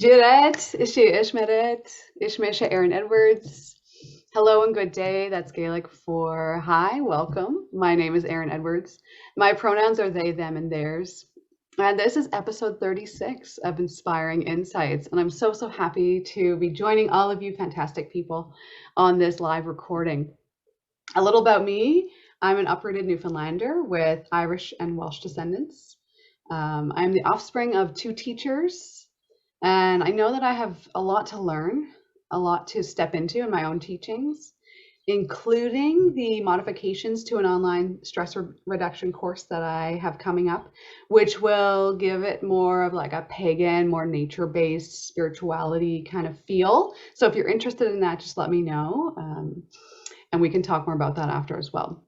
Jiret, Ishi Ishmeret, Ishmesha Aaron Edwards. Hello and good day. That's Gaelic for hi, welcome. My name is Aaron Edwards. My pronouns are they, them, and theirs. And this is episode 36 of Inspiring Insights. And I'm so happy to be joining all of you fantastic people on this live recording. A little about me. I'm an uprooted Newfoundlander with Irish and Welsh descendants. I'm the offspring of two teachers, and I know that I have a lot to learn, a lot to step into in my own teachings, including the modifications to an online stress reduction course that I have coming up, which will give it more of like a pagan, more nature-based spirituality kind of feel. So if you're interested in that, just let me know, and we can talk more about that after as well.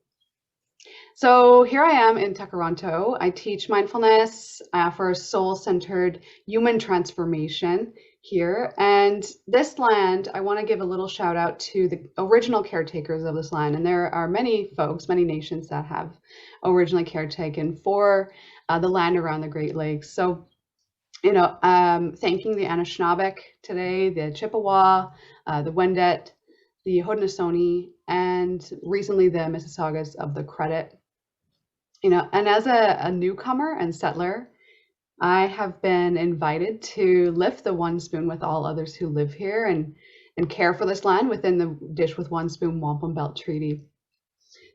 So here I am in Toronto. I teach mindfulness for soul-centered human transformation here. And this land, I want to give a little shout out to the original caretakers of this land. And there are many folks, many nations that have originally caretaken for the land around the Great Lakes. So, thanking the Anishinaabeg today, the Chippewa, the Wendat, the Haudenosaunee, and recently the Mississaugas of the Credit. And as a newcomer and settler, I have been invited to lift the one spoon with all others who live here and care for this land within the Dish with One Spoon Wampum Belt Treaty.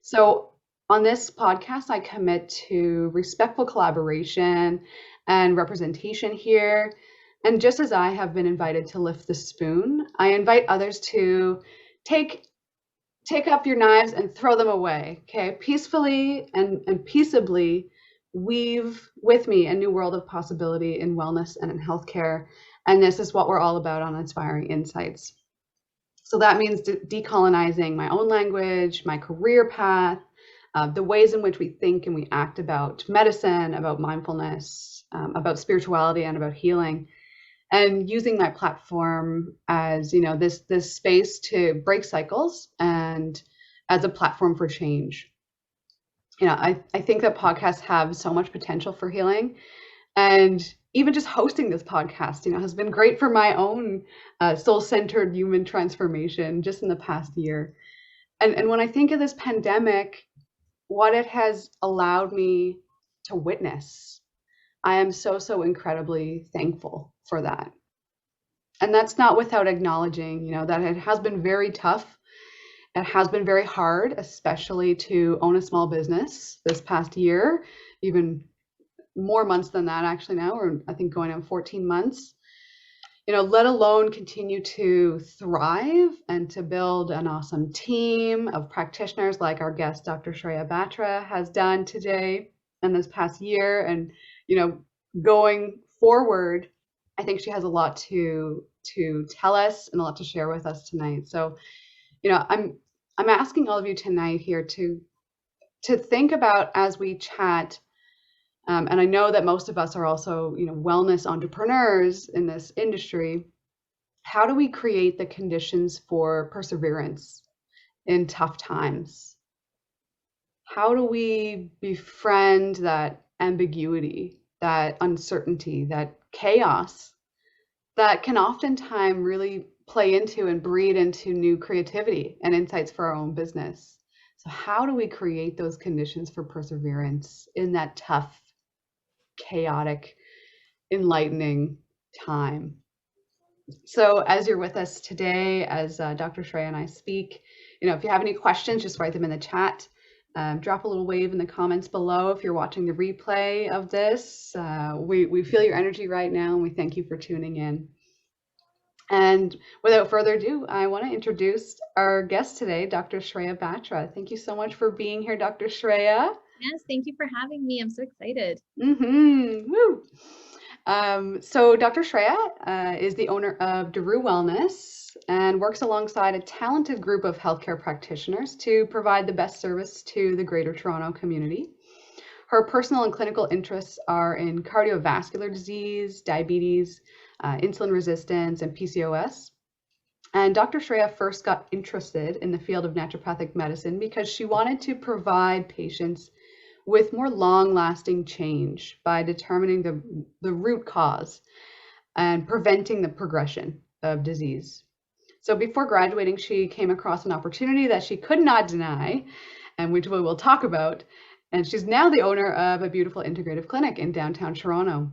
So on this podcast, I commit to respectful collaboration and representation here. And just as I have been invited to lift the spoon, I invite others to take up your knives and throw them away, okay? Peacefully and peaceably weave with me a new world of possibility in wellness and in healthcare. And this is what we're all about on Inspiring Insights. So that means decolonizing my own language, my career path, the ways in which we think and we act about medicine, about mindfulness, about spirituality, and about healing. And using my platform as this space to break cycles and as a platform for change. I think that podcasts have so much potential for healing, and even just hosting this podcast has been great for my own soul-centered human transformation just in the past year. And when I think of this pandemic, what it has allowed me to witness, I am so incredibly thankful for that. And that's not without acknowledging, that it has been very tough. It has been very hard, especially to own a small business this past year, even more months than that actually now. We're, I think, going on 14 months, let alone continue to thrive and to build an awesome team of practitioners like our guest, Dr. Shreya Batra, has done today and this past year. And, going forward, I think she has a lot to tell us and a lot to share with us tonight. So, I'm asking all of you tonight here to think about as we chat, and I know that most of us are also, wellness entrepreneurs in this industry. How do we create the conditions for perseverance in tough times? How do we befriend that ambiguity, that uncertainty, that chaos that can oftentimes really play into and breed into new creativity and insights for our own business? So how do we create those conditions for perseverance in that tough, chaotic, enlightening time? So as you're with us today, as Dr. Shreya and I speak, if you have any questions, just write them in the chat. Drop a little wave in the comments below if you're watching the replay of this. We feel your energy right now, and we thank you for tuning in. And without further ado, I want to introduce our guest today, Dr. Shreya Batra. Thank you so much for being here, Dr. Shreya. Yes, thank you for having me. I'm so excited. Woo. So Dr. Shreya is the owner of Darou Wellness and works alongside a talented group of healthcare practitioners to provide the best service to the Greater Toronto community. Her personal and clinical interests are in cardiovascular disease, diabetes, insulin resistance, and PCOS. And Dr. Shreya first got interested in the field of naturopathic medicine because she wanted to provide patients with more long-lasting change by determining the root cause. and preventing the progression of disease. So before graduating, she came across an opportunity that she could not deny, and which we will talk about. And she's now the owner of a beautiful integrative clinic in downtown Toronto.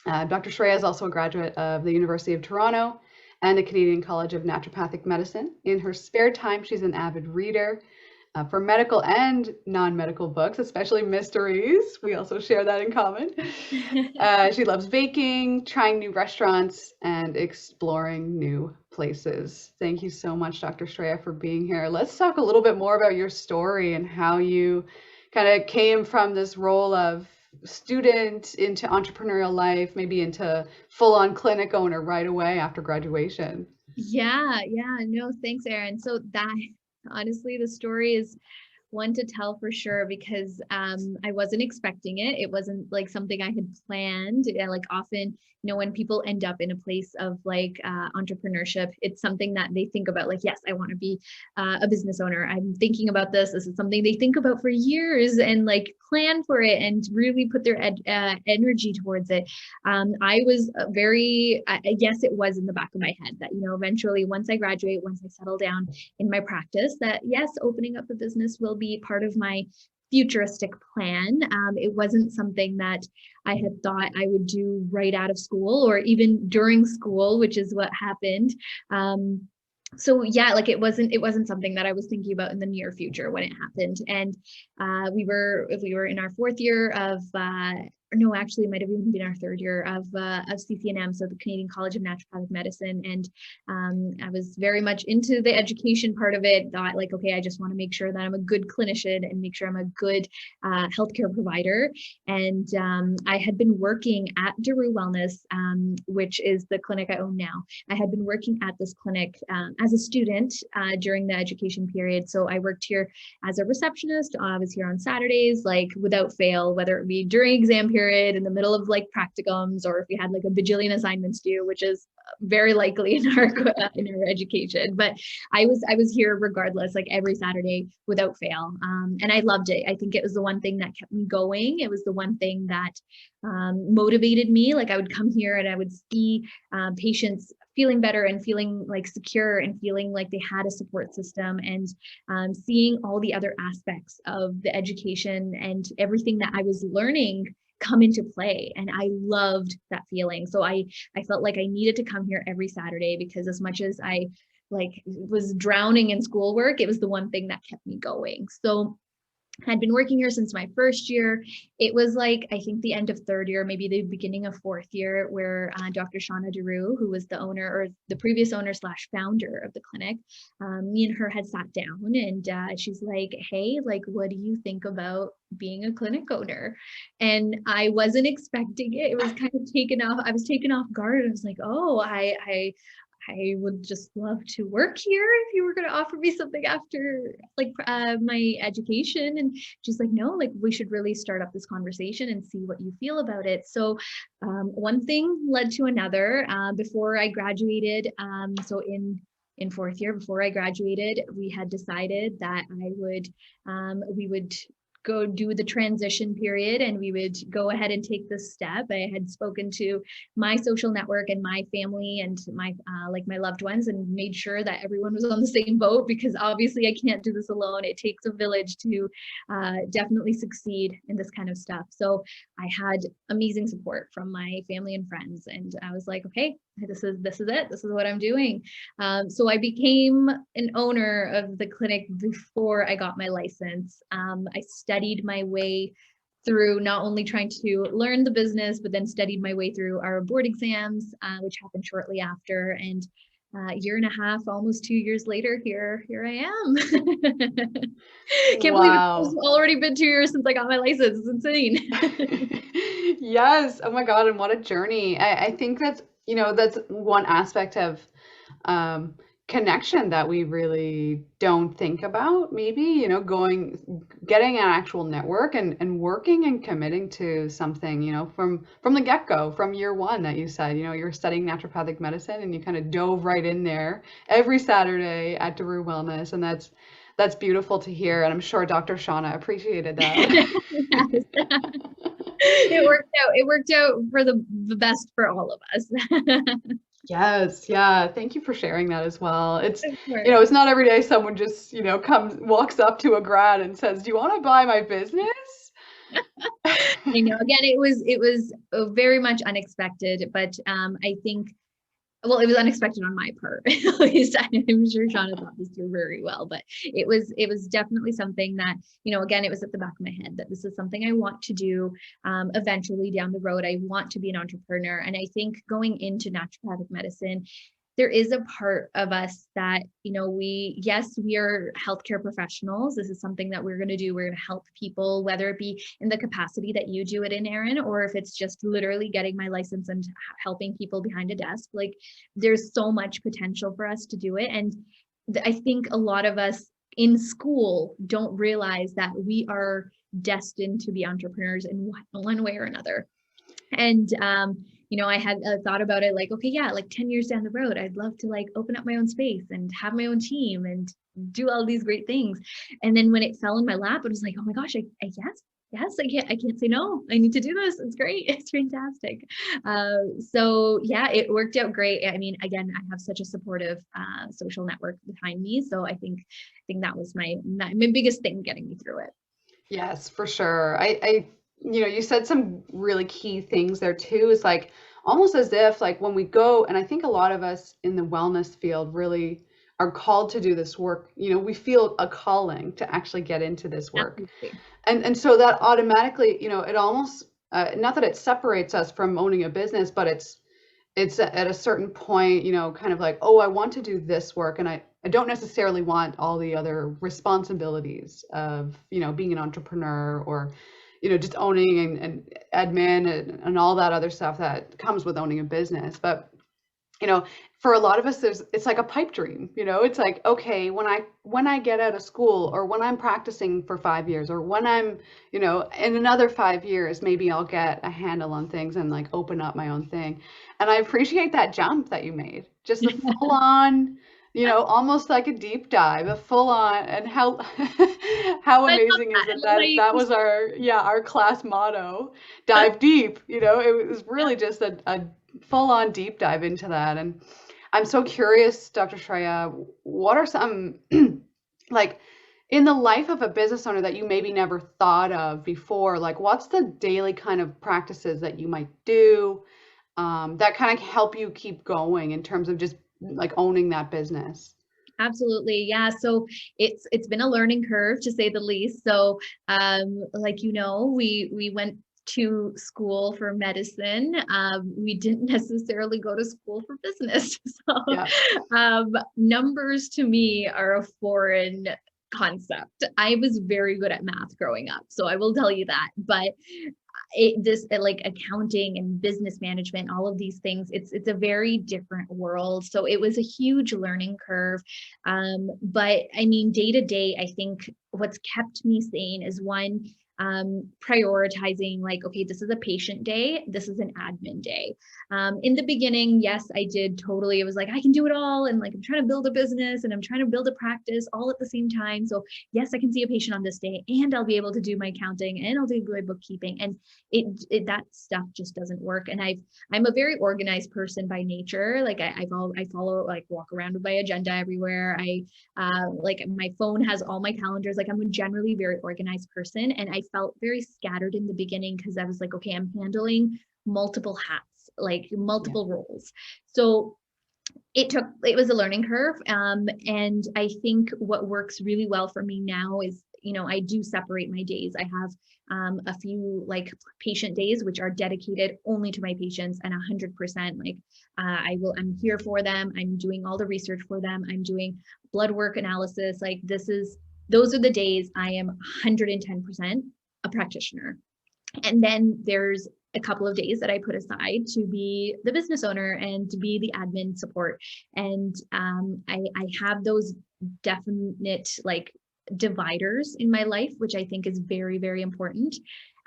Dr. Shreya is also a graduate of the University of Toronto and the Canadian College of Naturopathic Medicine. In her spare time, she's an avid reader for medical and non-medical books, especially mysteries. We also share that in common. She loves baking, trying new restaurants, and exploring new places. Thank you so much, Dr. Shreya, for being here. Let's talk a little bit more about your story and how you kind of came from this role of student into entrepreneurial life, maybe into full-on clinic owner right away after graduation. Yeah, no, thanks, Erin. So that honestly, the story is one to tell for sure, because I wasn't expecting it. It wasn't like something I had planned. Like often, when people end up in a place of like entrepreneurship, it's something that they think about, like, yes, I want to be a business owner. I'm thinking about this. This is something they think about for years and like plan for it and really put their energy towards it. I was yes, it was in the back of my head that, eventually once I graduate, once I settle down in my practice, that yes, opening up a business will be part of my futuristic plan. It wasn't something that I had thought I would do right out of school or even during school, which is what happened. So yeah, like it wasn't something that I was thinking about in the near future when it happened. And we were in our fourth year of no, actually, it might have even been our third year of CCNM, so the Canadian College of Naturopathic Medicine. And I was very much into the education part of it. Thought like, okay, I just want to make sure that I'm a good clinician and make sure I'm a good healthcare provider. And I had been working at Darou Wellness, which is the clinic I own now. I had been working at this clinic as a student during the education period. So I worked here as a receptionist. I was here on Saturdays, like without fail, whether it be during exam period, in the middle of like practicums, or if we had like a bajillion assignments due, which is very likely in our education. But I was here regardless, like every Saturday without fail. And I loved it. I think it was the one thing that kept me going. It was the one thing that motivated me. Like I would come here and I would see patients feeling better and feeling like secure and feeling like they had a support system, and seeing all the other aspects of the education and everything that I was learning come into play. And I loved that feeling. So I felt like I needed to come here every Saturday, because as much as I like was drowning in schoolwork, it was the one thing that kept me going. So had been working here since my first year. It was like, I think the end of third year, maybe the beginning of fourth year, where Dr. Shreya Darou, who was the owner or the previous owner / founder of the clinic, me and her had sat down, and she's like, hey, like, what do you think about being a clinic owner? And I wasn't expecting it. It was kind of I was taken off guard. I was like, oh, I would just love to work here if you were going to offer me something after like my education. And she's like, no, like we should really start up this conversation and see what you feel about it. So one thing led to another. Before I graduated, so in fourth year, before I graduated, we had decided that we would go do the transition period, and we would go ahead and take this step. I had spoken to my social network and my family and my my loved ones, and made sure that everyone was on the same boat, because obviously I can't do this alone. It takes a village to definitely succeed in this kind of stuff. So I had amazing support from my family and friends, and I was like, okay, this is it. This is what I'm doing. So I became an owner of the clinic before I got my license. I studied my way through not only trying to learn the business, but then studied my way through our board exams, which happened shortly after. And a year and a half, almost 2 years later, here I am. Can't believe it's already been 2 years since I got my license. It's insane. Yes. Oh my God. And what a journey. I think that's one aspect of connection that we really don't think about, maybe, getting an actual network and working and committing to something, from the get-go, from year one, that you said, you're studying naturopathic medicine and you kind of dove right in there every Saturday at Darou Wellness. And that's beautiful to hear. And I'm sure Dr. Shreya appreciated that. It worked out for the best for all of us. Yes, yeah. Thank you for sharing that as well. It's, Of course. it's not every day someone just, walks up to a grad and says, "Do you want to buy my business?" I know. Again, it was very much unexpected, but I think, well, it was unexpected on my part. At least I'm sure Shauna thought this through very well, but it was definitely something that, again, it was at the back of my head that this is something I want to do eventually down the road. I want to be an entrepreneur. And I think going into naturopathic medicine, there is a part of us that, yes, we are healthcare professionals. This is something that we're going to do. We're going to help people, whether it be in the capacity that you do it in, Erin, or if it's just literally getting my license and helping people behind a desk. Like, there's so much potential for us to do it. And I think a lot of us in school don't realize that we are destined to be entrepreneurs in one way or another. And, I had thought about it like, okay, yeah, like 10 years down the road, I'd love to like open up my own space and have my own team and do all these great things. And then when it fell in my lap, it was like, oh my gosh, yes, I can't say no. I need to do this. It's great. It's fantastic. So yeah, it worked out great. I mean, again, I have such a supportive social network behind me. So I think that was my biggest thing getting me through it. Yes, for sure. You said some really key things there too. Is like almost as if like when we go, and I think a lot of us in the wellness field really are called to do this work. We feel a calling to actually get into this work. Absolutely. And so that automatically, it almost, not that it separates us from owning a business, but it's at a certain point, kind of like, oh, I want to do this work. And I don't necessarily want all the other responsibilities of, being an entrepreneur or, just owning and admin and all that other stuff that comes with owning a business. But, for a lot of us, it's like a pipe dream, it's like, okay, when I get out of school or when I'm practicing for 5 years or when I'm, in another 5 years, maybe I'll get a handle on things and like open up my own thing. And I appreciate that jump that you made, just the full on, almost like a deep dive, a full on, and how how I love amazing is that. it I love how that you that was our class motto, dive deep, it was really just a full on deep dive into that. And I'm so curious, Dr. Shreya, what are some like in the life of a business owner that you maybe never thought of before? Like, what's the daily kind of practices that you might do that kind of help you keep going in terms of just like owning that business? Absolutely. Yeah. So it's been a learning curve to say the least. So like we went to school for medicine. We didn't necessarily go to school for business. So Yeah. numbers to me are a foreign concept. I was very good at math growing up, so I will tell you that. But like accounting and business management, all of these things, it's a very different world. So it was a huge learning curve. But I mean, day to day, I think what's kept me sane is one, prioritizing like, okay, this is a patient day, this is an admin day. In the beginning, yes, I did totally. It was like, I can do it all. And like, I'm trying to build a business and I'm trying to build a practice all at the same time. So yes, I can see a patient on this day and I'll be able to do my accounting and I'll do my bookkeeping. And that stuff just doesn't work. And I'm a very organized person by nature. Like I follow, like walk around with my agenda everywhere. Like my phone has all my calendars. Like I'm a generally very organized person. And I felt very scattered in the beginning because I was like, okay, I'm handling multiple hats, like multiple roles. So it was a learning curve. And I think what works really well for me now is, I do separate my days. I have a few like patient days, which are dedicated only to my patients and 100%. Like I'm here for them. I'm doing all the research for them. I'm doing blood work analysis. Like those are the days I am 110% a practitioner. And then there's a couple of days that I put aside to be the business owner and to be the admin support. And I have those definite like dividers in my life, which I think is very, very important.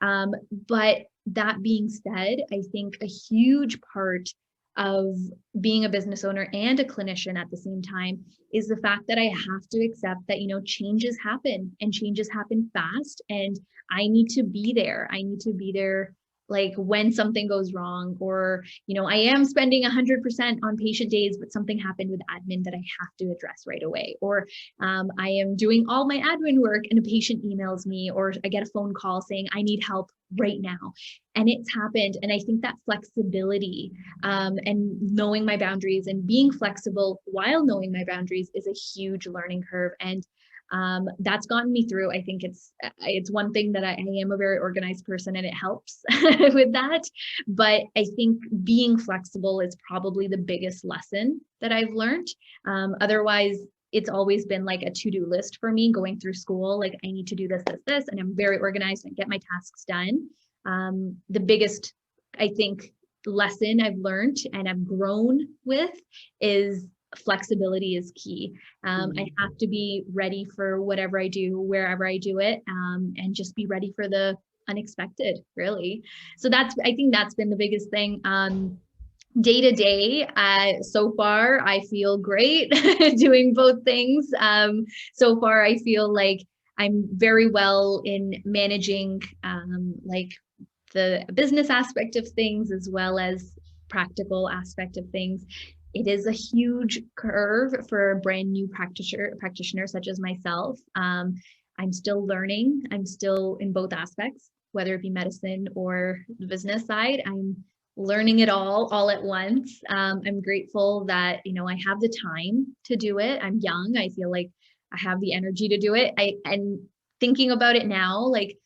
But that being said, I think a huge part of being a business owner and a clinician at the same time is the fact that I have to accept that, changes happen and changes happen fast. And I need to be there. I need to be there like when something goes wrong, or, I am spending 100% on patient days, but something happened with admin that I have to address right away. Or I am doing all my admin work and a patient emails me, or I get a phone call saying I need help right now. And it's happened. And I think that flexibility and knowing my boundaries and being flexible while knowing my boundaries is a huge learning curve. And that's gotten me through. I think it's one thing that I am a very organized person, and it helps with that. But I think being flexible is probably the biggest lesson that I've learned. Otherwise, it's always been like a to-do list for me going through school. Like, I need to do this, this, this, and I'm very organized and get my tasks done. The biggest, I think, lesson I've learned and I've grown with is flexibility is key. I have to be ready for whatever I do, wherever I do it, and just be ready for the unexpected, really. So I think that's been the biggest thing. Day to day, so far, I feel great doing both things. So far, I feel like I'm very well in managing like the business aspect of things as well as practical aspect of things. It is a huge curve for a brand new practitioner such as myself. I'm still learning. I'm still in both aspects, whether it be medicine or the business side. I'm learning it all at once. I'm grateful that, I have the time to do it. I'm young. I feel like I have the energy to do it. And thinking about it now, like,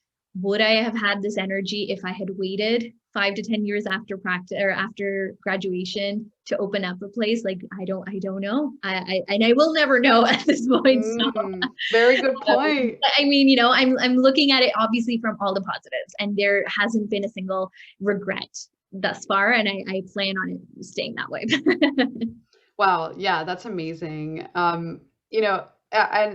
would I have had this energy if I had waited 5 to 10 years after practice or after graduation to open up a place? Like, I don't know. And I will never know at this point. So, very good point. I mean, I'm looking at it obviously from all the positives, and there hasn't been a single regret thus far. And I plan on it staying that way. Wow. Yeah, that's amazing. And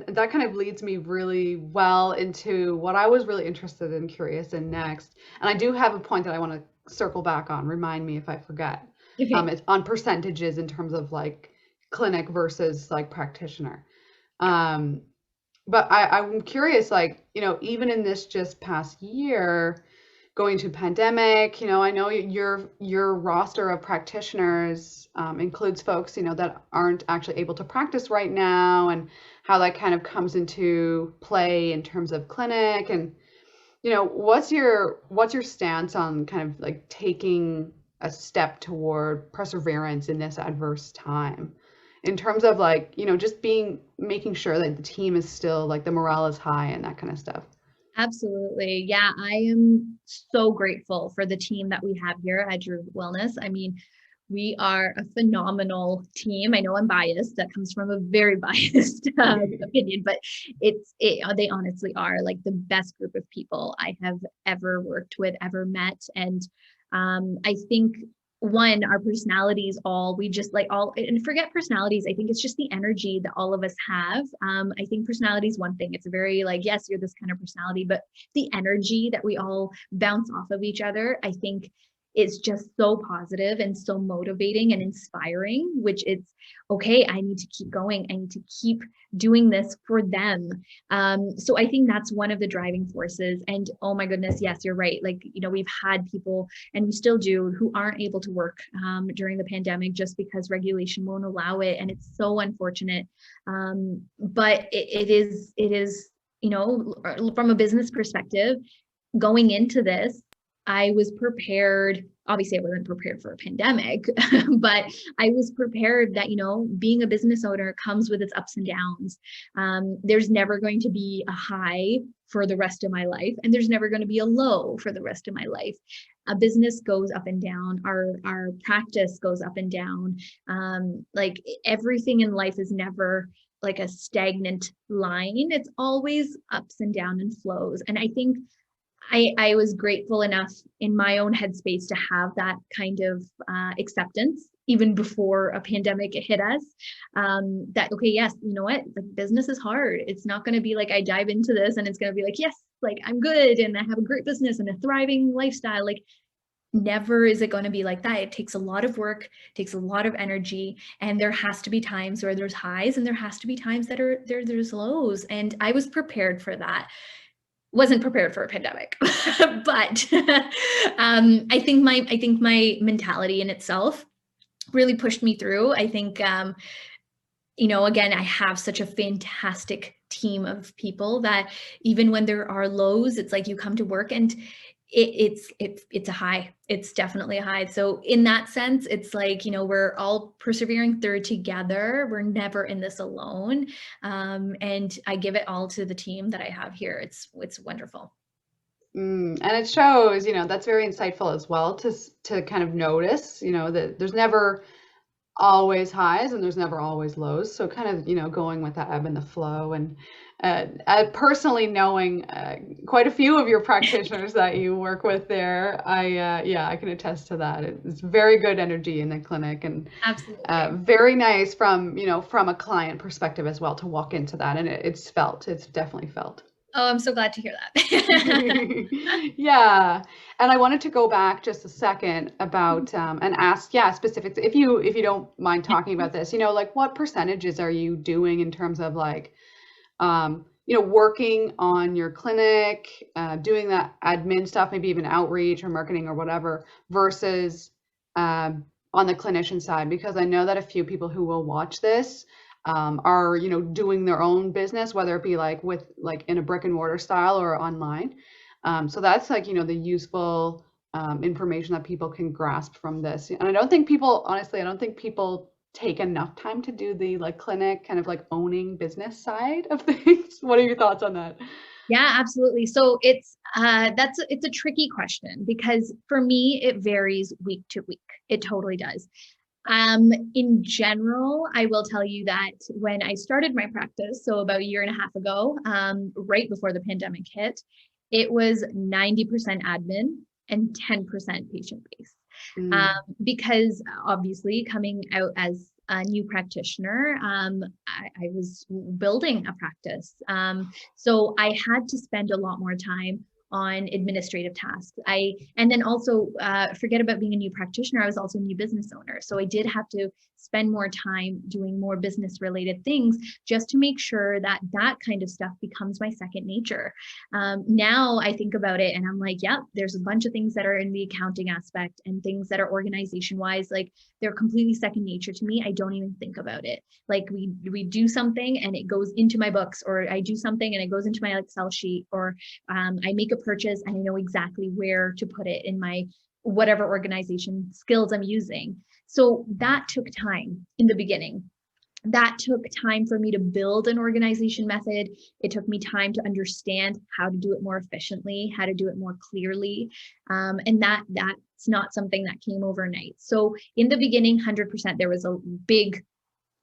that kind of leads me really well into what I was really interested and curious in next. And I do have a point that I want to circle back on. Remind me if I forget. Okay. It's on percentages in terms of like clinic versus like practitioner. But I'm curious, like, even in this just past year, going to pandemic, I know your roster of practitioners includes folks, that aren't actually able to practice right now, and how that kind of comes into play in terms of clinic. And, what's your stance on kind of like taking a step toward perseverance in this adverse time? In terms of like, just making sure that the team is still like the morale is high and that kind of stuff. Absolutely. Yeah, I am so grateful for the team that we have here at Darou Wellness. I mean, we are a phenomenal team. I know I'm biased. That comes from a very biased opinion, but they honestly are like the best group of people I have ever worked with, ever met. And I think one, our personalities we just like and forget personalities. I think it's just the energy that all of us have. I think personality is one thing. It's a very like, yes, you're this kind of personality, but the energy that we all bounce off of each other, I think is just so positive and so motivating and inspiring, which it's okay. I need to keep going. I need to keep doing this for them. So I think that's one of the driving forces. And oh my goodness, yes, you're right. Like, we've had people, and we still do, who aren't able to work during the pandemic just because regulation won't allow it. And it's so unfortunate. But it is, from a business perspective, going into this, I was prepared. Obviously, I wasn't prepared for a pandemic, but I was prepared that, being a business owner comes with its ups and downs. There's never going to be a high for the rest of my life, and there's never going to be a low for the rest of my life. A business goes up and down. Our practice goes up and down. Like everything in life is never like a stagnant line. It's always ups and down and flows. And I think I was grateful enough in my own headspace to have that kind of acceptance even before a pandemic hit us. That, okay, yes, you know what? Like, business is hard. It's not going to be like I dive into this and it's going to be like, yes, like I'm good and I have a great business and a thriving lifestyle. Like, never is it going to be like that. It takes a lot of work, takes a lot of energy, and there has to be times where there's highs and there has to be times that there's lows. And I was prepared for that. wasn't prepared for a pandemic, but I think my mentality in itself really pushed me through. I think, again, I have such a fantastic team of people that even when there are lows, it's like you come to work and it's a high. It's definitely a high. So in that sense, it's like, we're all persevering through together. We're never in this alone. And I give it all to the team that I have here. It's wonderful. And it shows, that's very insightful as well to kind of notice, that there's never always highs and there's never always lows. So kind of, going with the ebb and the flow. And personally knowing quite a few of your practitioners that you work with there, I can attest to that. It's very good energy in the clinic, and Absolutely. very nice from, from a client perspective as well to walk into that. And it's definitely felt. Oh, I'm so glad to hear that. Yeah. And I wanted to go back just a second about and ask, specifics, if you don't mind talking about this, like what percentages are you doing in terms of like working on your clinic, doing that admin stuff, maybe even outreach or marketing or whatever, versus on the clinician side? Because I know that a few people who will watch this are doing their own business, whether it be like in a brick and mortar style or online. So that's like the useful information that people can grasp from this. And I don't think people, honestly, take enough time to do the like clinic kind of like owning business side of things. What are your thoughts on that? Yeah, absolutely. So it's a tricky question because for me it varies week to week. It totally does. In general, I will tell you that when I started my practice, so about a year and a half ago, right before the pandemic hit, it was 90% admin and 10% patient base. Because obviously coming out as a new practitioner, I was building a practice. So I had to spend a lot more time on administrative tasks. And then also forget about being a new practitioner. I was also a new business owner. So I did have to spend more time doing more business related things just to make sure that that kind of stuff becomes my second nature. Now I think about it and I'm like, yeah, there's a bunch of things that are in the accounting aspect and things that are organization wise, like they're completely second nature to me. I don't even think about it. Like we do something and it goes into my books, or I do something and it goes into my Excel sheet, or I make a purchase and I know exactly where to put it in my whatever organization skills I'm using. So that took time in the beginning. That took time for me to build an organization method. It took me time to understand how to do it more efficiently, how to do it more clearly. And that's not something that came overnight. So in the beginning, 100%, there was a big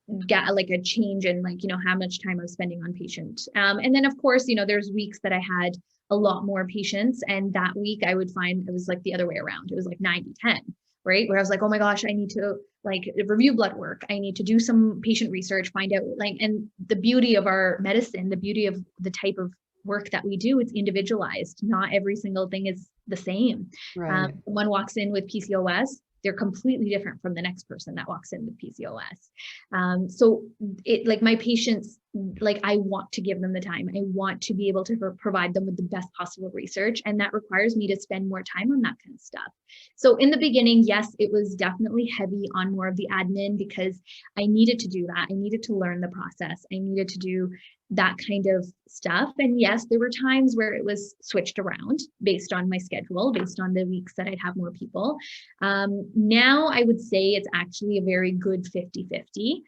like a change in like, how much time I was spending on patient. And then of course, there's weeks that I had a lot more patients. And that week I would find it was like the other way around. It was like 90-10, right? Where I was like, oh my gosh, I need to like review blood work. I need to do some patient research, find out like, and the beauty of our medicine, the beauty of the type of work that we do, it's individualized. Not every single thing is the same. Right. Someone walks in with PCOS, they're completely different from the next person that walks in with PCOS. So it like my patients, like I want to give them the time. I want to be able to provide them with the best possible research. And that requires me to spend more time on that kind of stuff. So in the beginning, yes, it was definitely heavy on more of the admin because I needed to do that. I needed to learn the process. I needed to do that kind of stuff. And yes, there were times where it was switched around based on my schedule, based on the weeks that I'd have more people. Now I would say it's actually a very good 50-50.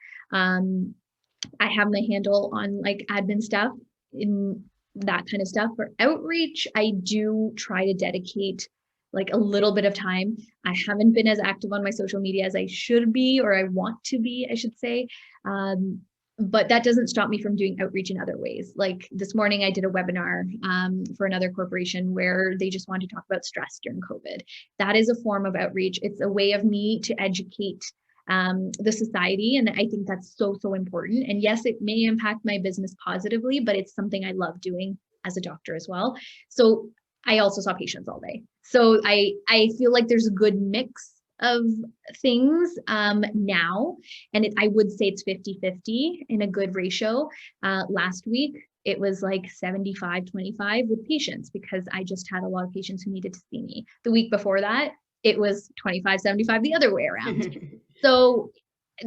I have my handle on like admin stuff in that kind of stuff. For outreach, I do try to dedicate like a little bit of time. I haven't been as active on my social media as I should be, or I want to be, I should say. But that doesn't stop me from doing outreach in other ways. Like this morning, I did a webinar for another corporation where they just wanted to talk about stress during COVID. That is a form of outreach. It's a way of me to educate the society. And I think that's so, so important. And yes, it may impact my business positively, but it's something I love doing as a doctor as well. So I also saw patients all day. So I feel like there's a good mix of things now. And I would say it's 50-50 in a good ratio. Last week, it was like 75-25 with patients because I just had a lot of patients who needed to see me. The week before that, it was 25-75 the other way around. So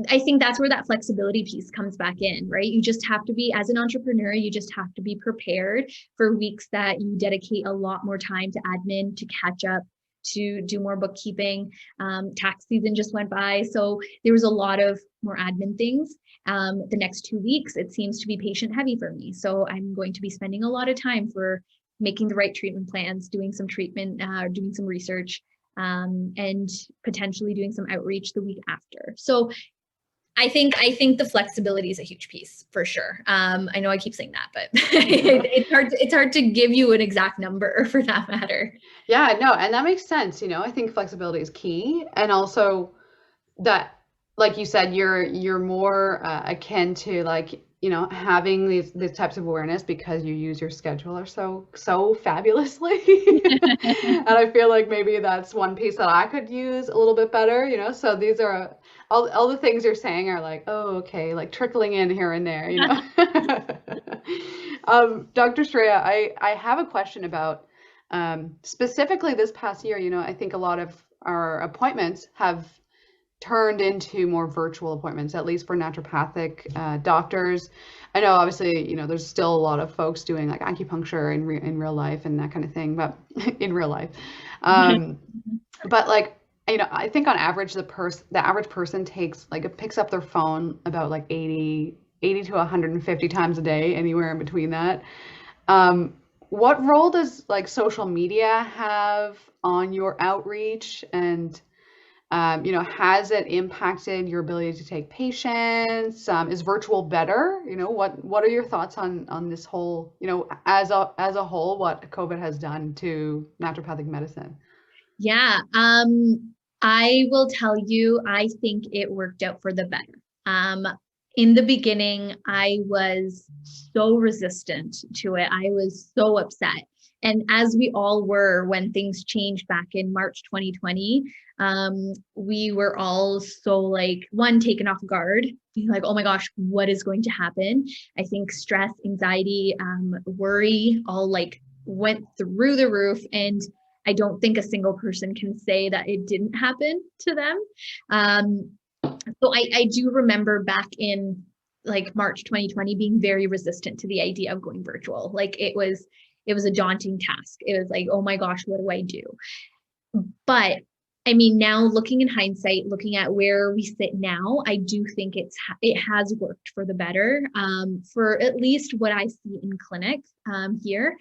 I think that's where that flexibility piece comes back in, right? You just have to be, as an entrepreneur, you just have to be prepared for weeks that you dedicate a lot more time to admin, to catch up, to do more bookkeeping. Tax season just went by. So there was a lot of more admin things. The next 2 weeks, it seems to be patient heavy for me. So I'm going to be spending a lot of time for making the right treatment plans, doing some treatment, doing some research, and potentially doing some outreach the week after. So I think the flexibility is a huge piece for sure. I know I keep saying that, but it's hard to give you an exact number for that matter. Yeah, no, and that makes sense. I think flexibility is key, and also that, like you said, you're more akin to, like, having these types of awareness because you use your scheduler so fabulously. And I feel like maybe that's one piece that I could use a little bit better. So these are all the things you're saying are like, oh, okay, like trickling in here and there. Dr. Shreya, I have a question about specifically this past year. I think a lot of our appointments have turned into more virtual appointments, at least for naturopathic doctors. I know, obviously, there's still a lot of folks doing like acupuncture in real life and that kind of thing, but in real life. But like, I think on average, the average person picks up their phone about like 80 to 150 times a day, anywhere in between that. What role does like social media have on your outreach, and has it impacted your ability to take patients? Is virtual better? What are your thoughts on this whole, as a whole, what COVID has done to naturopathic medicine? Yeah, I will tell you, I think it worked out for the better. In the beginning, I was so resistant to it. I was so upset. And as we all were when things changed back in March 2020, we were all so like, one, taken off guard, being like, oh my gosh, what is going to happen? I think stress, anxiety, worry all like went through the roof. And I don't think a single person can say that it didn't happen to them. So I do remember back in like March 2020 being very resistant to the idea of going virtual. Like it was a daunting task. It was like, oh my gosh, what do I do? But I mean, now looking in hindsight, looking at where we sit now, I do think it has worked for the better, for at least what I see in clinic here.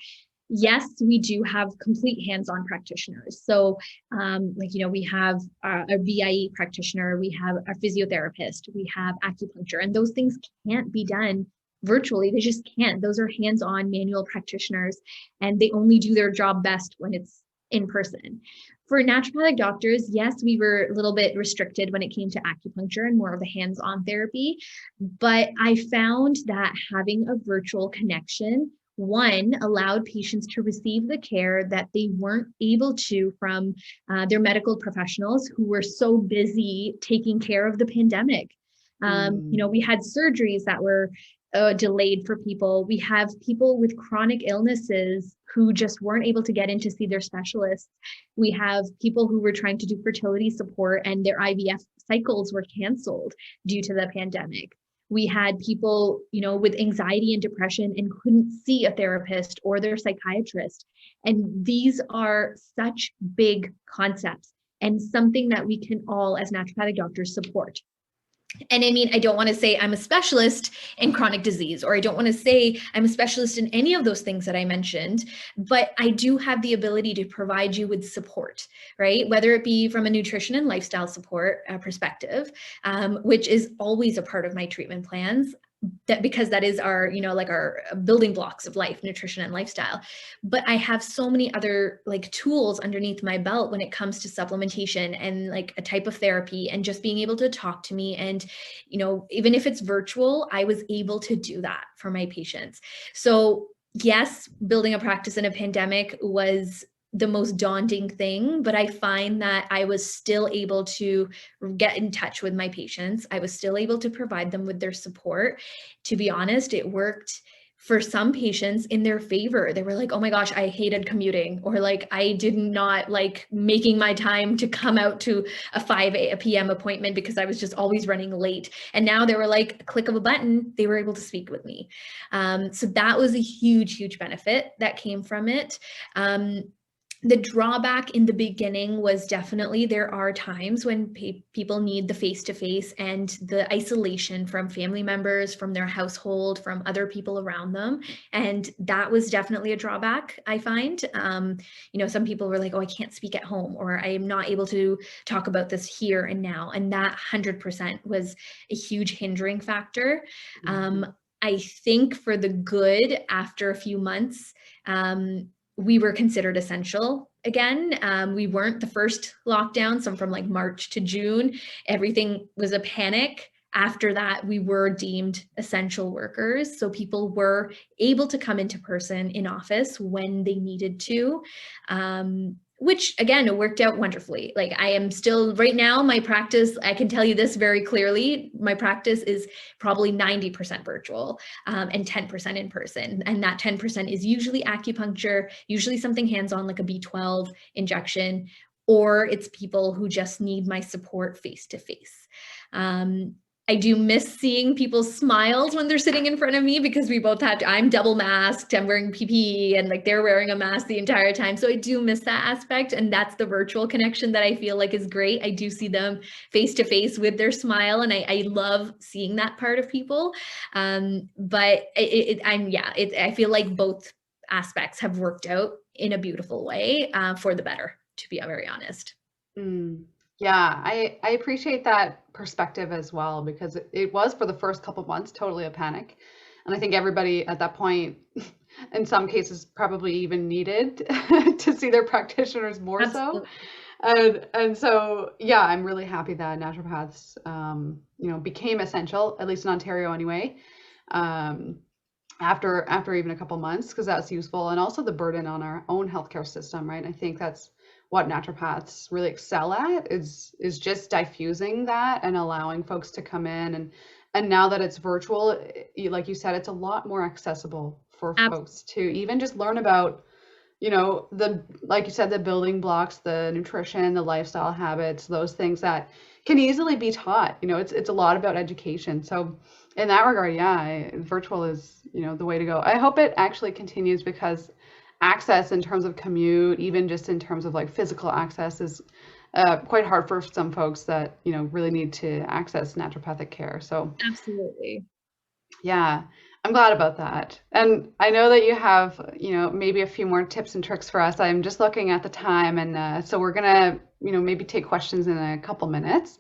Yes, we do have complete hands-on practitioners. So we have a VIE practitioner, we have a physiotherapist, we have acupuncture, and those things can't be done virtually. They just can't. Those are hands-on manual practitioners, and they only do their job best when it's in person. For naturopathic doctors, yes, we were a little bit restricted when it came to acupuncture and more of the hands-on therapy, but I found that having a virtual connection, one, allowed patients to receive the care that they weren't able to from their medical professionals who were so busy taking care of the pandemic. We had surgeries that were delayed for people. We have people with chronic illnesses who just weren't able to get in to see their specialists. We have people who were trying to do fertility support and their IVF cycles were canceled due to the pandemic. We had people, with anxiety and depression and couldn't see a therapist or their psychiatrist. And these are such big concepts and something that we can all, as naturopathic doctors, support. And I mean, I don't want to say I'm a specialist in chronic disease, or I don't want to say I'm a specialist in any of those things that I mentioned, but I do have the ability to provide you with support, right? Whether it be from a nutrition and lifestyle support perspective, which is always a part of my treatment plans. Because that is our, our building blocks of life, nutrition and lifestyle. But I have so many other like tools underneath my belt when it comes to supplementation and like a type of therapy and just being able to talk to me. And, even if it's virtual, I was able to do that for my patients. So yes, building a practice in a pandemic was the most daunting thing, but I find that I was still able to get in touch with my patients. I was still able to provide them with their support. To be honest, it worked for some patients in their favor. They were like, oh my gosh, I hated commuting, or like, I did not like making my time to come out to a 5 p.m. appointment because I was just always running late. And now they were like, a click of a button, they were able to speak with me. So that was a huge, huge benefit that came from it. The drawback in the beginning was definitely there are times when people need the face-to-face and the isolation from family members, from their household, from other people around them. And that was definitely a drawback, I find. Some people were like, oh, I can't speak at home, or I am not able to talk about this here and now. And that 100% was a huge hindering factor. I think for the good, after a few months, we were considered essential again. We weren't the first lockdown. So from like March to June, everything was a panic. After that, we were deemed essential workers. So people were able to come into person in office when they needed to. Which again, it worked out wonderfully. Like I am still right now, my practice, I can tell you this very clearly, my practice is probably 90% virtual and 10% in person. And that 10% is usually acupuncture, usually something hands-on like a B12 injection, or it's people who just need my support face-to-face. I do miss seeing people's smiles when they're sitting in front of me, because we both have I'm double masked, I'm wearing PPE, and like they're wearing a mask the entire time. So I do miss that aspect. And that's the virtual connection that I feel like is great. I do see them face to face with their smile. And I love seeing that part of people. But I feel like both aspects have worked out in a beautiful way for the better, to be very honest. Yeah, I appreciate that perspective as well, because it was for the first couple of months totally a panic. And I think everybody at that point, in some cases, probably even needed to see their practitioners more so. And so, yeah, I'm really happy that naturopaths, became essential, at least in Ontario anyway, after even a couple months, because that's useful. And also the burden on our own healthcare system, right? I think that's what naturopaths really excel at, is just diffusing that and allowing folks to come in. And now that it's virtual, like you said, it's a lot more accessible for folks to even just learn about, like you said, the building blocks, the nutrition, the lifestyle habits, those things that can easily be taught. It's a lot about education. So in that regard, yeah, virtual is, the way to go. I hope it actually continues, because access in terms of commute, even just in terms of like physical access, is quite hard for some folks that, really need to access naturopathic care. So absolutely. Yeah, I'm glad about that. And I know that you have, maybe a few more tips and tricks for us. I'm just looking at the time, and so we're gonna, maybe take questions in a couple minutes.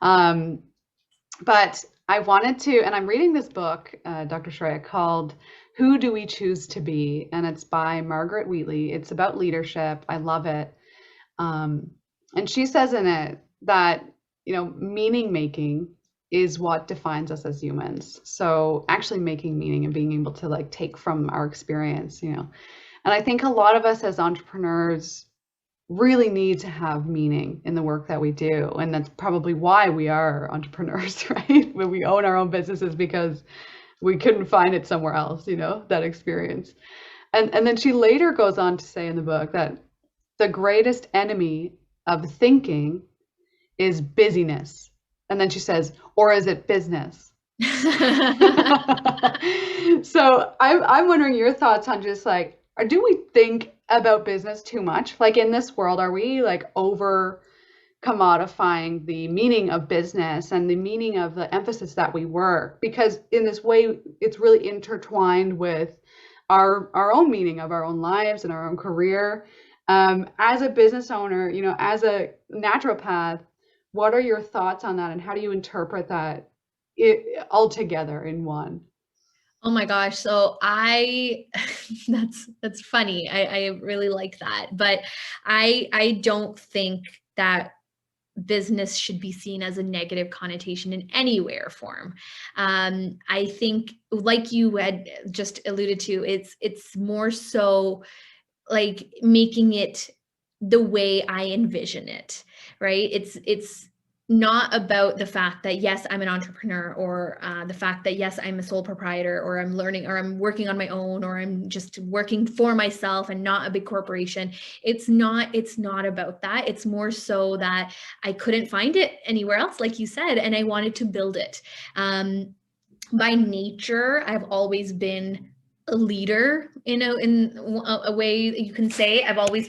But I wanted to, and I'm reading this book, Dr. Shreya, called Who Do We Choose to Be? And it's by Margaret Wheatley. It's about leadership. I love it. And she says in it that, meaning making is what defines us as humans. So actually making meaning and being able to like take from our experience, And I think a lot of us as entrepreneurs really need to have meaning in the work that we do. And that's probably why we are entrepreneurs, right? When we own our own businesses, because we couldn't find it somewhere else, that experience. And then she later goes on to say in the book that the greatest enemy of thinking is busyness. And then she says, or is it business? So I'm wondering your thoughts on just like, do we think about business too much? Like in this world, are we like over commodifying the meaning of business and the meaning of the emphasis that we work? Because in this way, it's really intertwined with our own meaning of our own lives and our own career. As a business owner, as a naturopath, what are your thoughts on that, and how do you interpret that all together in one? Oh my gosh. So that's funny. I really like that. But I don't think that business should be seen as a negative connotation in any way or form. I think, like you had just alluded to, it's more so like making it the way I envision it, right? It's not about the fact that, yes, I'm an entrepreneur, or the fact that, yes, I'm a sole proprietor, or I'm learning, or I'm working on my own, or I'm just working for myself and not a big corporation. It's not about that. It's more so that I couldn't find it anywhere else, like you said, and I wanted to build it. By nature, I've always been a leader in a way you can say. I've always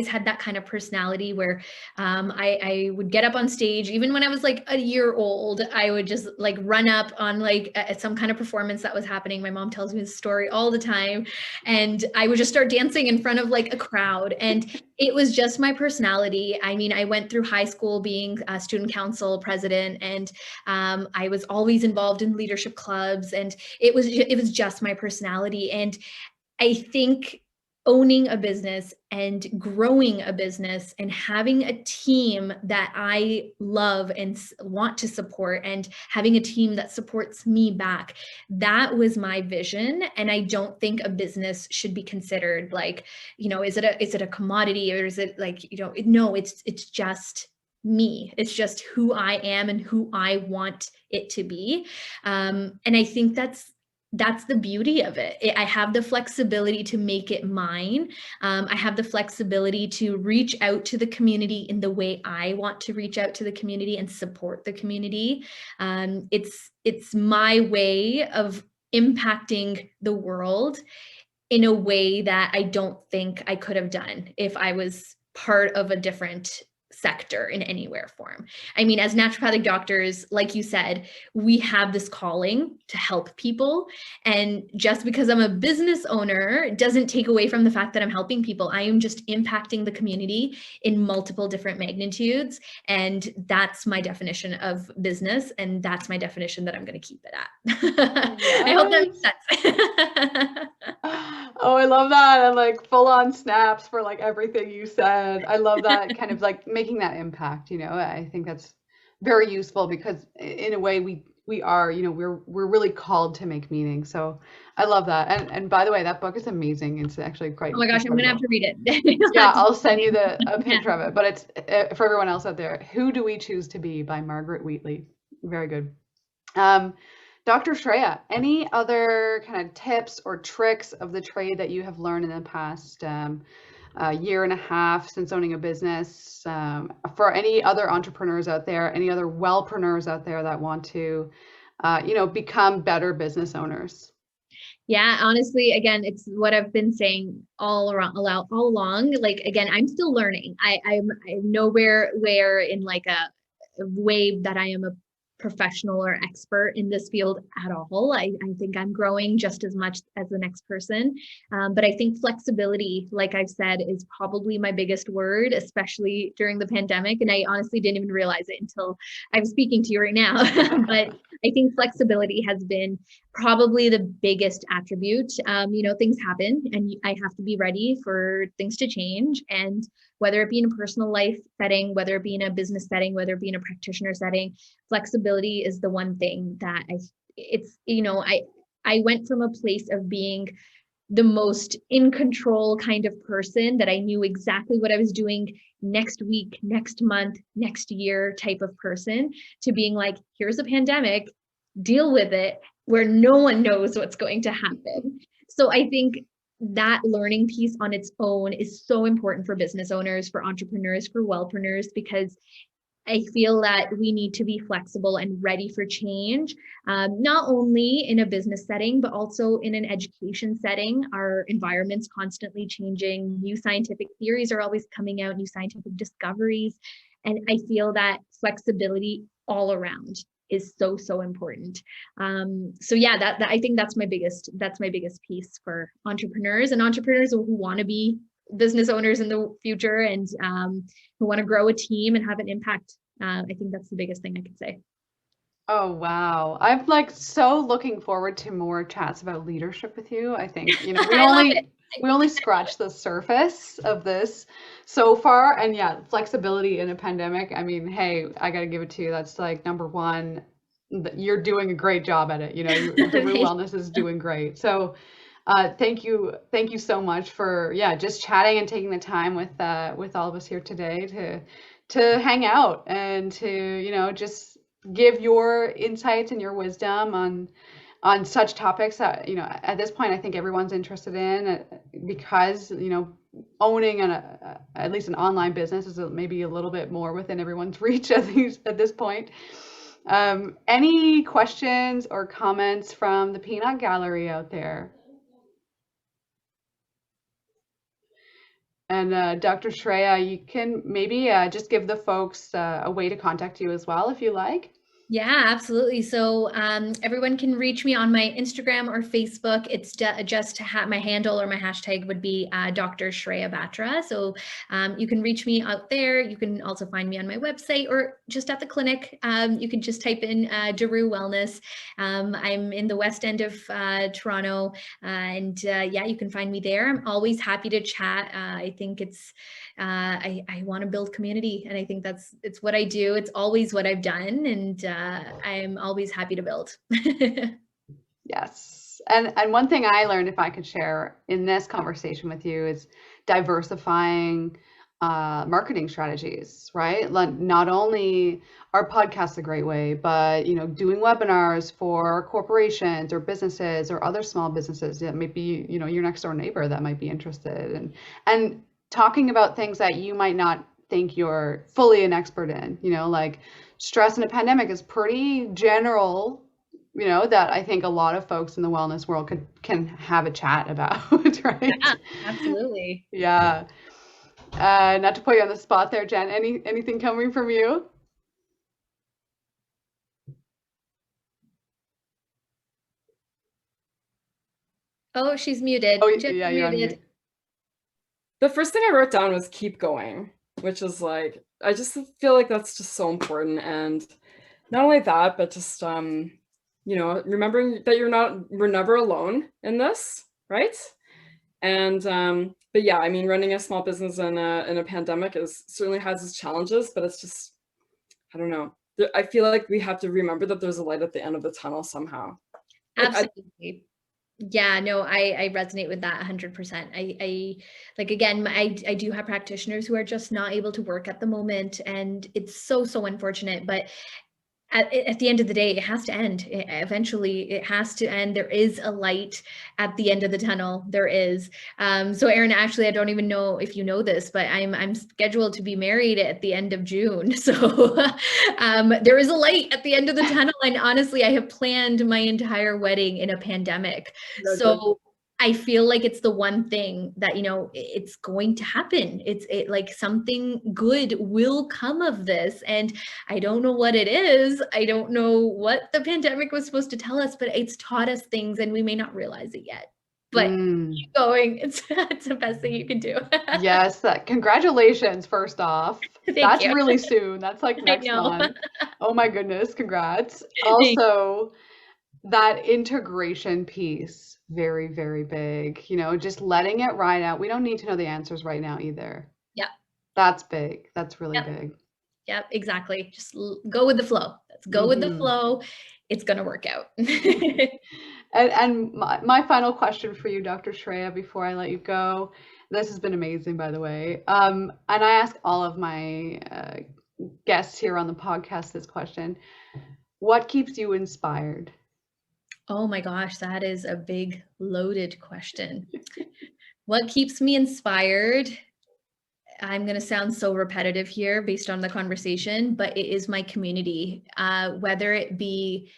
had that kind of personality where I would get up on stage. Even when I was like a year old, I would just like run up on like some kind of performance that was happening. My mom tells me this story all the time, and I would just start dancing in front of like a crowd, and it was just my personality. I mean, I went through high school being a student council president, and I was always involved in leadership clubs, and it was just my personality. And I think owning a business and growing a business and having a team that I love and want to support, and having a team that supports me back, that was my vision. And I don't think a business should be considered like, is it a commodity, or is it like, no, it's just me. It's just who I am and who I want it to be. And I think that's the beauty of it. I have the flexibility to make it mine. I have the flexibility to reach out to the community in the way I want to reach out to the community and support the community. It's my way of impacting the world in a way that I don't think I could have done if I was part of a different sector in anywhere form. I mean, as naturopathic doctors, like you said, we have this calling to help people. And just because I'm a business owner doesn't take away from the fact that I'm helping people. I am just impacting the community in multiple different magnitudes. And that's my definition of business. And that's my definition that I'm going to keep it at. Yes. I hope that makes sense. Oh, I love that. And like full on snaps for like everything you said. I love that kind of like making that impact, I think that's very useful, because in a way we are, we're really called to make meaning. So I love that. And by the way, that book is amazing. It's actually quite Oh my gosh, I'm going to have to read it. Yeah, I'll send you a picture of it. But it's for everyone else out there. Who Do We Choose to Be by Margaret Wheatley. Very good. Dr. Shreya, any other kind of tips or tricks of the trade that you have learned in the past year and a half since owning a business, for any other entrepreneurs out there, any other wellpreneurs out there that want to, become better business owners? Yeah, honestly, again, it's what I've been saying all along. Like, again, I'm still learning. I'm nowhere where in like a way that I am a professional or expert in this field at all. I think I'm growing just as much as the next person. But I think flexibility, like I've said, is probably my biggest word, especially during the pandemic. And I honestly didn't even realize it until I'm speaking to you right now. But I think flexibility has been probably the biggest attribute. Things happen, and I have to be ready for things to change. And whether it be in a personal life setting, whether it be in a business setting, whether it be in a practitioner setting, flexibility is the one thing that I went from a place of being the most in control kind of person that I knew exactly what I was doing next week, next month, next year type of person, to being like, here's a pandemic, deal with it, where no one knows what's going to happen. So I think that learning piece on its own is so important for business owners, for entrepreneurs, for wellpreneurs, because I feel that we need to be flexible and ready for change, not only in a business setting, but also in an education setting. Our environment's constantly changing. New scientific theories are always coming out, new scientific discoveries. And I feel that flexibility all around is so, so important. So yeah, that I think that's my biggest piece for entrepreneurs who want to be business owners in the future, and who want to grow a team and have an impact. I think that's the biggest thing I could say. Oh, wow. I'm like so looking forward to more chats about leadership with you. I think, we I love it. only scratched the surface of this so far. And yeah, flexibility in a pandemic. I mean, hey, I got to give it to you. That's like number one. You're doing a great job at it. Darou Wellness is doing great. So Thank you so much for just chatting and taking the time with all of us here today to hang out and to just give your insights and your wisdom on such topics that at this point I think everyone's interested in, because owning at least an online business is maybe a little bit more within everyone's reach at this point. Any questions or comments from the peanut gallery out there? And Dr. Shreya, you can maybe just give the folks a way to contact you as well, if you like. Yeah, absolutely. So everyone can reach me on my Instagram or Facebook. It's just my handle or my hashtag would be Dr. Shreya Batra. So you can reach me out there. You can also find me on my website or just at the clinic. You can just type in Darou Wellness. I'm in the West End of Toronto, and you can find me there. I'm always happy to chat. I think it's I want to build community, and I think it's what I do. It's always what I've done, and I'm always happy to build. Yes. And one thing I learned, if I could share in this conversation with you, is diversifying marketing strategies, right? Not only are podcasts a great way, but doing webinars for corporations or businesses or other small businesses that might be, your next door neighbor that might be interested, and talking about things that you might not think you're fully an expert in, like stress in a pandemic is pretty general, that I think a lot of folks in the wellness world can have a chat about, right? Yeah, absolutely. Yeah. Not to put you on the spot there, Jen, anything coming from you? Oh, she's muted. Oh, Jen's yeah, you're on muted. mute. The first thing I wrote down was keep going, which is like, I just feel like that's just so important. And not only that, but just, remembering that we're never alone in this, right? And, but yeah, I mean, running a small business in a pandemic certainly has its challenges, but it's just, I don't know. I feel like we have to remember that there's a light at the end of the tunnel somehow. Absolutely. Yeah, no, I resonate with that 100%. I like, again, I do have practitioners who are just not able to work at the moment, and it's so unfortunate, but at the end of the day, it has to end. Eventually, it has to end. There is a light at the end of the tunnel. There is. So, Erin, actually, I don't even know if you know this, but I'm scheduled to be married at the end of June. So, there is a light at the end of the tunnel. And honestly, I have planned my entire wedding in a pandemic. So I feel like it's the one thing that, it's going to happen. It like something good will come of this. And I don't know what it is. I don't know what the pandemic was supposed to tell us, but it's taught us things and we may not realize it yet. But keep going. It's the best thing you can do. Yes. Congratulations, first off. That's you. Really soon. That's like next month. Oh my goodness. Congrats. Also, that integration piece, very, very big, just letting it ride out. We don't need to know the answers right now either. Yeah. That's big. That's really big. Yep, exactly. Just go with the flow. Let's go with the flow. It's going to work out. And my final question for you, Dr. Shreya, before I let you go, this has been amazing, by the way. And I ask all of my guests here on the podcast this question: what keeps you inspired? Oh my gosh, that is a big loaded question. What keeps me inspired? I'm going to sound so repetitive here based on the conversation, but it is my community, whether it be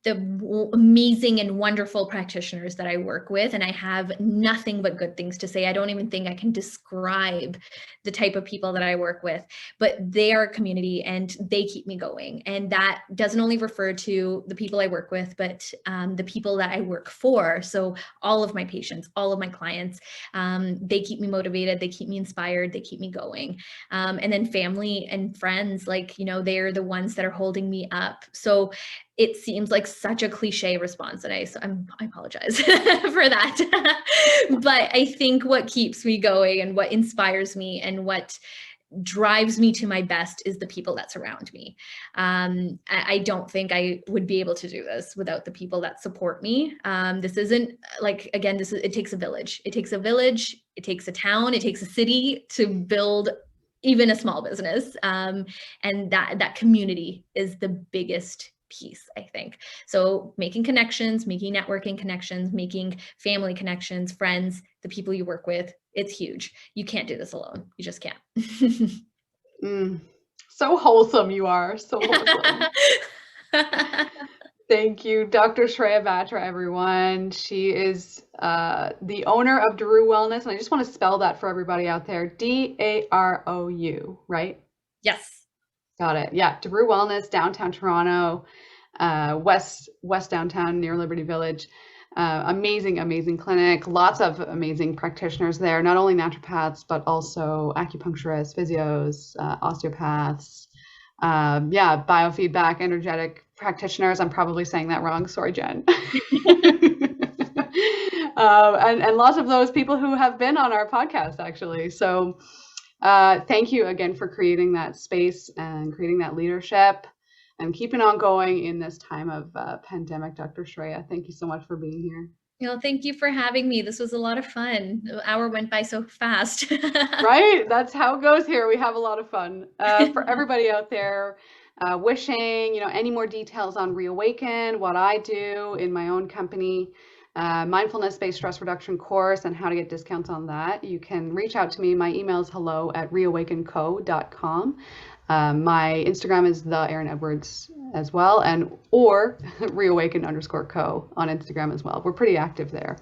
the amazing and wonderful practitioners that I work with. And I have nothing but good things to say. I don't even think I can describe the type of people that I work with, but they are a community and they keep me going. And that doesn't only refer to the people I work with, but the people that I work for. So all of my patients, all of my clients, they keep me motivated. They keep me inspired. They keep me going. And then family and friends, like, they're the ones that are holding me up. So it seems like such a cliche response, and I apologize for that. But I think what keeps me going and what inspires me and what drives me to my best is the people that surround me. I don't think I would be able to do this without the people that support me. This isn't like, again, it takes a village. It takes a village, it takes a town, it takes a city to build even a small business. And that community is the biggest piece, I think. So making connections, making networking connections, making family connections, friends, the people you work with, it's huge. You can't do this alone. You just can't. So wholesome you are. So wholesome. Thank you, Dr. Shreya Batra, everyone. She is the owner of Darou Wellness, and I just want to spell that for everybody out there. Darou, right? Yes. Got it. Yeah, Darou Wellness, downtown Toronto, west downtown near Liberty Village. Amazing clinic. Lots of amazing practitioners there. Not only naturopaths, but also acupuncturists, physios, osteopaths. Biofeedback, energetic practitioners. I'm probably saying that wrong. Sorry, Jen. And lots of those people who have been on our podcast, actually. So thank you again for creating that space and creating that leadership and keeping on going in this time of pandemic. Dr. Shreya, thank you so much for being here. Well, thank you for having me. This was a lot of fun. The hour went by so fast. Right? That's how it goes here. We have a lot of fun. For everybody out there wishing, any more details on Reawaken, what I do in my own company, mindfulness-based stress reduction course, and how to get discounts on that, you can reach out to me. My email is hello@reawakenco.com. My Instagram is the Erin Edwards as well, or reawaken_co on Instagram as well. We're pretty active there.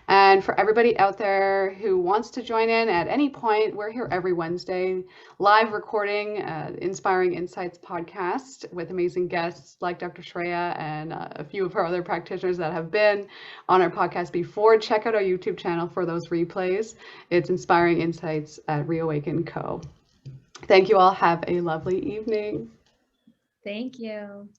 And for everybody out there who wants to join in at any point, we're here every Wednesday, live recording Inspiring Insights podcast with amazing guests like Dr. Shreya and a few of her other practitioners that have been on our podcast before. Check out our YouTube channel for those replays. It's Inspiring Insights at Reawaken Co. Thank you all. Have a lovely evening. Thank you.